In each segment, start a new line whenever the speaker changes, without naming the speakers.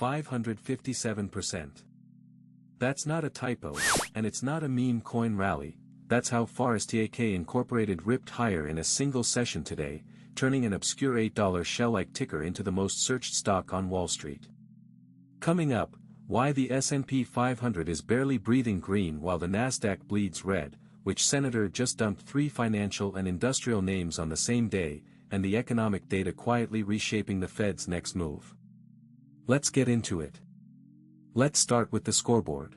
557%. That's not a typo, and it's not a meme coin rally. That's how far STAK Incorporated ripped higher in a single session today, turning an obscure $8 shell-like ticker into the most searched stock on Wall Street. Coming up, why the S&P 500 is barely breathing green while the Nasdaq bleeds red, which senator just dumped 3 financial and industrial names on the same day, and the economic data quietly reshaping the Fed's next move. Let's get into it. Let's start with the scoreboard.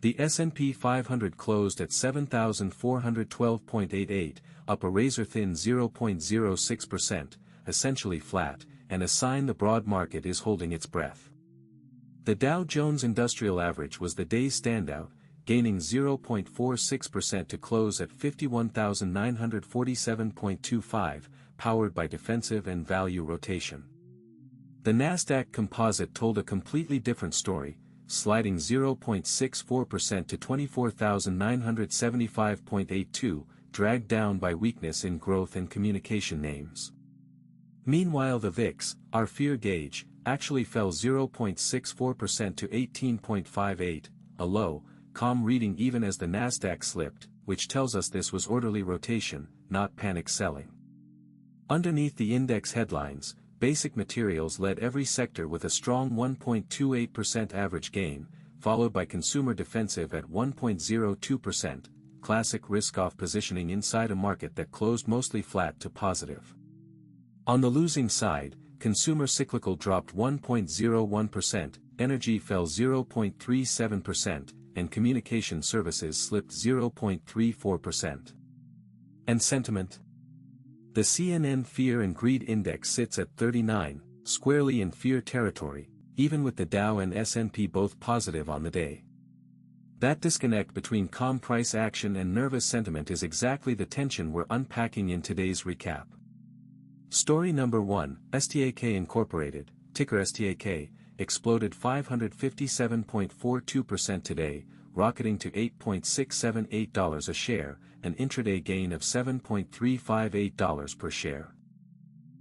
The S&P 500 closed at 7,412.88, up a razor-thin 0.06%, essentially flat, and a sign the broad market is holding its breath. The Dow Jones Industrial Average was the day's standout, gaining 0.46% to close at 51,947.25, powered by defensive and value rotation. The Nasdaq Composite told a completely different story, sliding 0.64% to 24,975.82, dragged down by weakness in growth and communication names. Meanwhile, the VIX, our fear gauge, actually fell 0.64% to 18.58, a low, calm reading even as the Nasdaq slipped, which tells us this was orderly rotation, not panic selling. Underneath the index headlines, basic materials led every sector with a strong 1.28% average gain, followed by consumer defensive at 1.02%, classic risk-off positioning inside a market that closed mostly flat to positive. On the losing side, consumer cyclical dropped 1.01%, energy fell 0.37%, and communication services slipped 0.34%. And sentiment? The CNN Fear and Greed Index sits at 39, squarely in fear territory, even with the Dow and S&P both positive on the day. That disconnect between calm price action and nervous sentiment is exactly the tension we're unpacking in today's recap. Story number 1, STAK Incorporated, ticker STAK, exploded 557.42% today, rocketing to $8.678 a share, an intraday gain of $7.358 per share.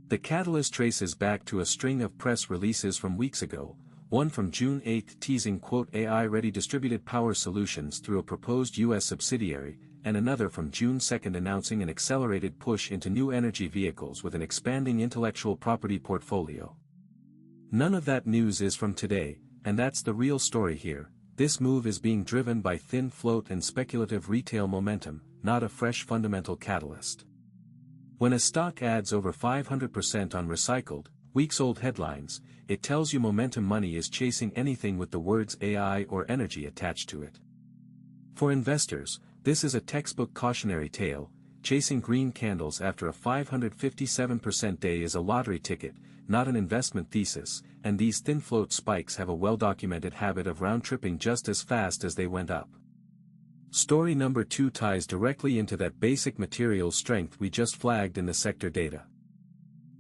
The catalyst traces back to a string of press releases from weeks ago, one from June 8 teasing "AI-ready distributed power solutions" through a proposed U.S. subsidiary, and another from June 2 announcing an accelerated push into new energy vehicles with an expanding intellectual property portfolio. None of that news is from today, and that's the real story here. This move is being driven by thin float and speculative retail momentum, not a fresh fundamental catalyst. When a stock adds over 500% on recycled, weeks-old headlines, it tells you momentum money is chasing anything with the words AI or energy attached to it. For investors, this is a textbook cautionary tale. Chasing green candles after a 557% day is a lottery ticket, not an investment thesis, and these thin float spikes have a well-documented habit of round-tripping just as fast as they went up. Story number 2 ties directly into that basic materials strength we just flagged in the sector data.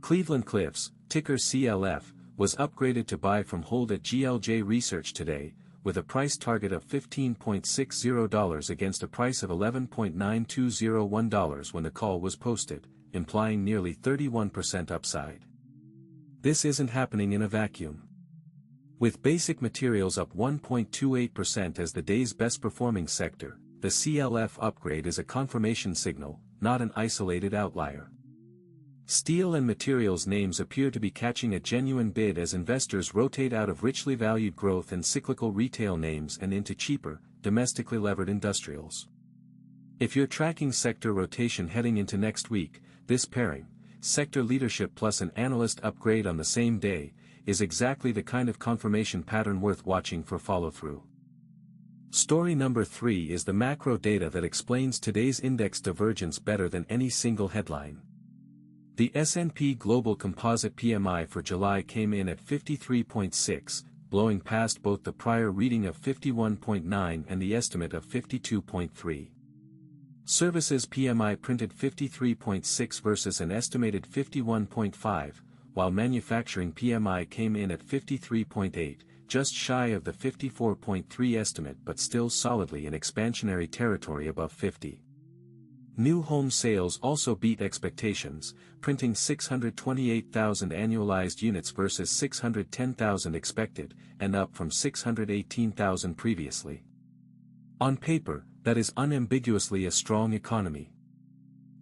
Cleveland-Cliffs, ticker CLF, was upgraded to buy from hold at GLJ Research today, with a price target of $15.60 against a price of $11.9201 when the call was posted, implying nearly 31% upside. This isn't happening in a vacuum. With basic materials up 1.28% as the day's best-performing sector, the CLF upgrade is a confirmation signal, not an isolated outlier. Steel and materials names appear to be catching a genuine bid as investors rotate out of richly valued growth and cyclical retail names and into cheaper, domestically levered industrials. If you're tracking sector rotation heading into next week, this pairing, sector leadership plus an analyst upgrade on the same day, is exactly the kind of confirmation pattern worth watching for follow-through. Story number 3 is the macro data that explains today's index divergence better than any single headline. The S&P Global Composite PMI for July came in at 53.6, blowing past both the prior reading of 51.9 and the estimate of 52.3. Services PMI printed 53.6 versus an estimated 51.5, while manufacturing PMI came in at 53.8, just shy of the 54.3 estimate but still solidly in expansionary territory above 50. New home sales also beat expectations, printing 628,000 annualized units versus 610,000 expected, and up from 618,000 previously. On paper, that is unambiguously a strong economy.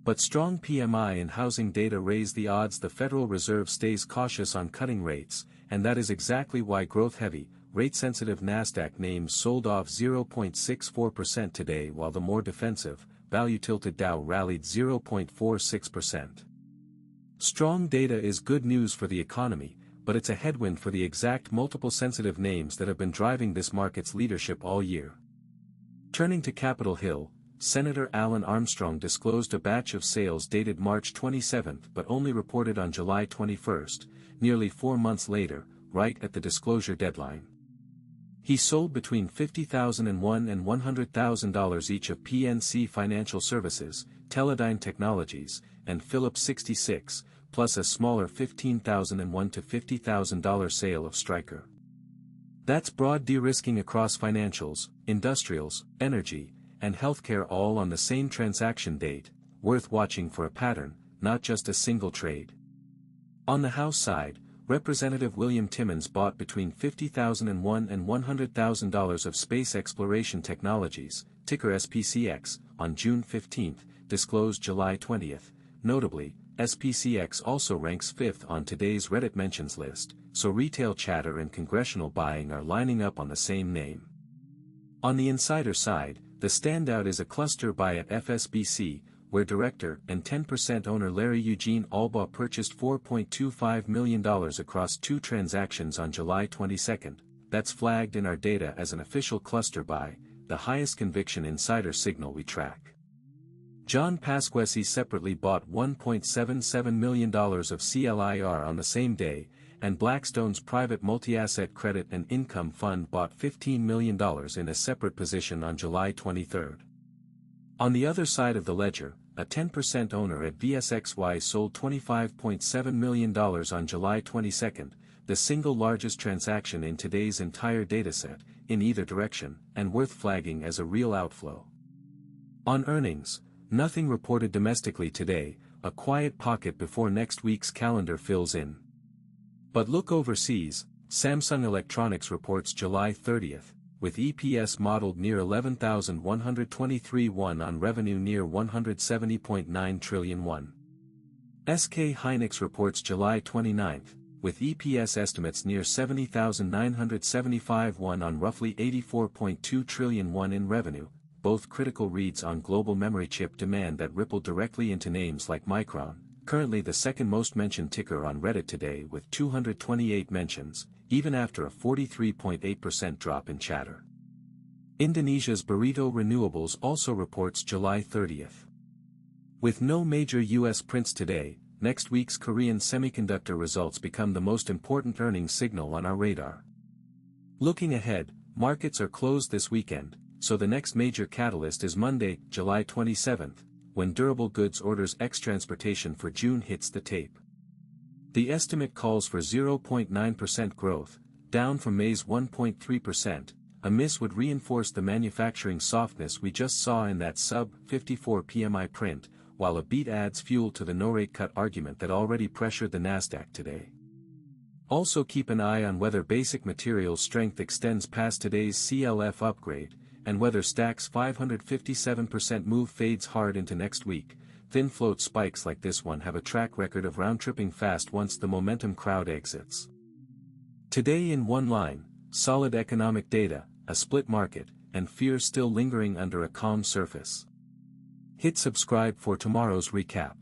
But strong PMI and housing data raise the odds the Federal Reserve stays cautious on cutting rates, and that is exactly why growth-heavy, rate-sensitive Nasdaq names sold off 0.64% today while the more defensive, value-tilted Dow rallied 0.46%. Strong data is good news for the economy, but it's a headwind for the exact multiple-sensitive names that have been driving this market's leadership all year. Turning to Capitol Hill, Senator Alan Armstrong disclosed a batch of sales dated March 27 but only reported on July 21, nearly 4 months later, right at the disclosure deadline. He sold between $50,001 and $100,000 each of PNC Financial Services, Teledyne Technologies, and Phillips 66, plus a smaller $15,001 to $50,000 sale of Stryker. That's broad de-risking across financials, industrials, energy, and healthcare all on the same transaction date, worth watching for a pattern, not just a single trade. On the House side, Representative William Timmons bought between $50,001 and $100,000 of Space Exploration Technologies, ticker SPCX, on June 15, disclosed July 20. Notably, SPCX also ranks 5th on today's Reddit mentions list, so retail chatter and congressional buying are lining up on the same name. On the insider side, the standout is a cluster buy at FSBC, where director and 10% owner Larry Eugene Albaugh purchased $4.25 million across 2 transactions on July 22. That's flagged in our data as an official cluster buy, the highest conviction insider signal we track. John Pasquesi separately bought $1.77 million of CLIR on the same day, and Blackstone's private multi-asset credit and income fund bought $15 million in a separate position on July 23. On the other side of the ledger, a 10% owner at VSXY sold $25.7 million on July 22, the single largest transaction in today's entire dataset, in either direction, and worth flagging as a real outflow. On earnings, nothing reported domestically today, a quiet pocket before next week's calendar fills in. But look overseas, Samsung Electronics reports July 30, with EPS modeled near 11,123 won on revenue near 170.9 trillion won. SK Hynix reports July 29, with EPS estimates near 70,975 won on roughly 84.2 trillion won in revenue, both critical reads on global memory chip demand that ripple directly into names like Micron, currently the second most mentioned ticker on Reddit today with 228 mentions, even after a 43.8% drop in chatter. Indonesia's Barito Renewables also reports July 30. With no major U.S. prints today, next week's Korean semiconductor results become the most important earnings signal on our radar. Looking ahead, markets are closed this weekend, so the next major catalyst is Monday, July 27, when durable goods orders ex-transportation for June hits the tape. The estimate calls for 0.9% growth, down from May's 1.3%. A miss would reinforce the manufacturing softness we just saw in that sub-54 PMI print, while a beat adds fuel to the no-rate cut argument that already pressured the Nasdaq today. Also keep an eye on whether basic materials strength extends past today's CLF upgrade, and whether STAK's 557% move fades hard into next week. Thin float spikes like this one have a track record of round-tripping fast once the momentum crowd exits. Today in one line, solid economic data, a split market, and fear still lingering under a calm surface. Hit subscribe for tomorrow's recap.